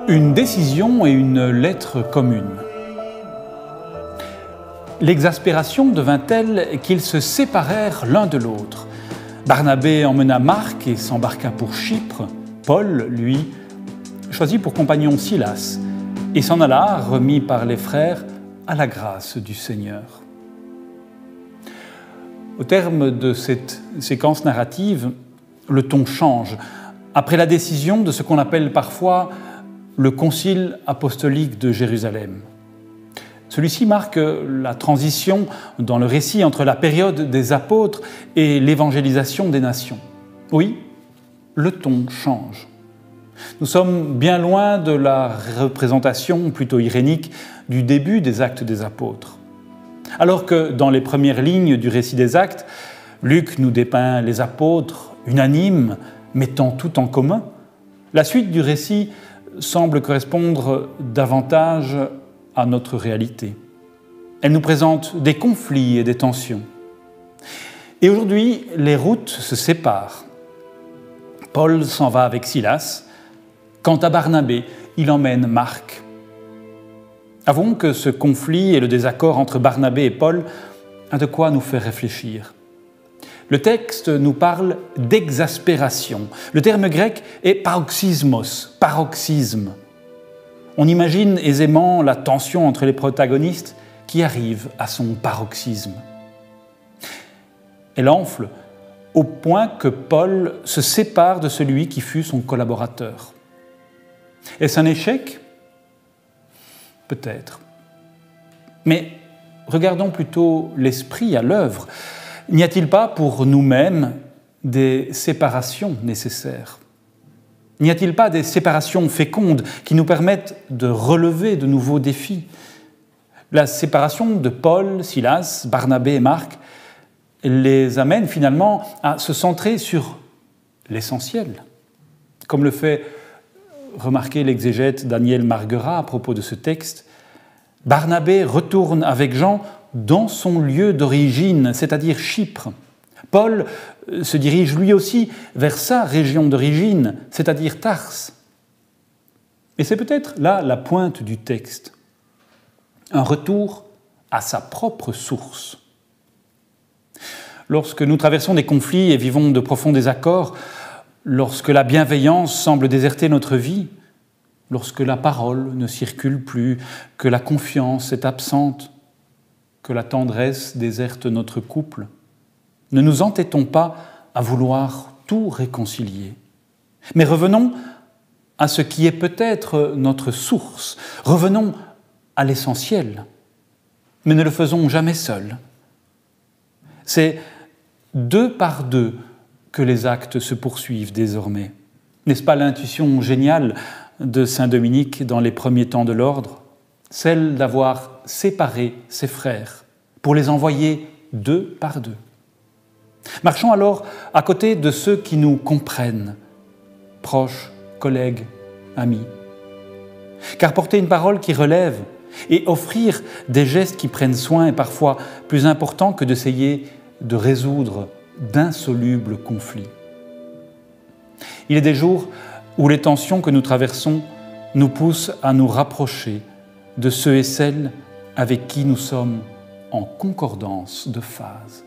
Une décision et une lettre commune. L'exaspération devint telle qu'ils se séparèrent l'un de l'autre. Barnabé emmena Marc et s'embarqua pour Chypre. Paul, lui, choisit pour compagnon Silas et s'en alla, remis par les frères, à la grâce du Seigneur. Au terme de cette séquence narrative, le ton change. Après la décision de ce qu'on appelle parfois le Concile apostolique de Jérusalem. Celui-ci marque la transition dans le récit entre la période des apôtres et l'évangélisation des nations. Oui, le ton change. Nous sommes bien loin de la représentation plutôt irénique du début des Actes des Apôtres. Alors que dans les premières lignes du récit des Actes, Luc nous dépeint les apôtres unanimes, mettant tout en commun, la suite du récit semble correspondre davantage à notre réalité. Elle nous présente des conflits et des tensions. Et aujourd'hui, les routes se séparent. Paul s'en va avec Silas. Quant à Barnabé, il emmène Marc. Avouons que ce conflit et le désaccord entre Barnabé et Paul a de quoi nous faire réfléchir. Le texte nous parle d'exaspération. Le terme grec est paroxysmos, paroxysme. On imagine aisément la tension entre les protagonistes qui arrive à son paroxysme. Elle enfle au point que Paul se sépare de celui qui fut son collaborateur. Est-ce un échec ? Peut-être. Mais regardons plutôt l'esprit à l'œuvre. N'y a-t-il pas pour nous-mêmes des séparations nécessaires ? N'y a-t-il pas des séparations fécondes qui nous permettent de relever de nouveaux défis ? La séparation de Paul, Silas, Barnabé et Marc les amène finalement à se centrer sur l'essentiel, comme le fait remarquer l'exégète Daniel Marguerat à propos de ce texte. Barnabé retourne avec Jean dans son lieu d'origine, c'est-à-dire Chypre. Paul se dirige lui aussi vers sa région d'origine, c'est-à-dire Tarse. Et c'est peut-être là la pointe du texte, un retour à sa propre source. Lorsque nous traversons des conflits et vivons de profonds désaccords, lorsque la bienveillance semble déserter notre vie, lorsque la parole ne circule plus, que la confiance est absente, que la tendresse déserte notre couple, ne nous entêtons pas à vouloir tout réconcilier. Mais revenons à ce qui est peut-être notre source. Revenons à l'essentiel, mais ne le faisons jamais seuls. C'est deux par deux que les actes se poursuivent désormais. N'est-ce pas l'intuition géniale de saint Dominique dans les premiers temps de l'ordre ? Celle d'avoir séparé ses frères pour les envoyer deux par deux. Marchons alors à côté de ceux qui nous comprennent, proches, collègues, amis. Car porter une parole qui relève et offrir des gestes qui prennent soin est parfois plus important que d'essayer de résoudre d'insolubles conflits. Il est des jours où les tensions que nous traversons nous poussent à nous rapprocher de ceux et celles avec qui nous sommes en concordance de phase.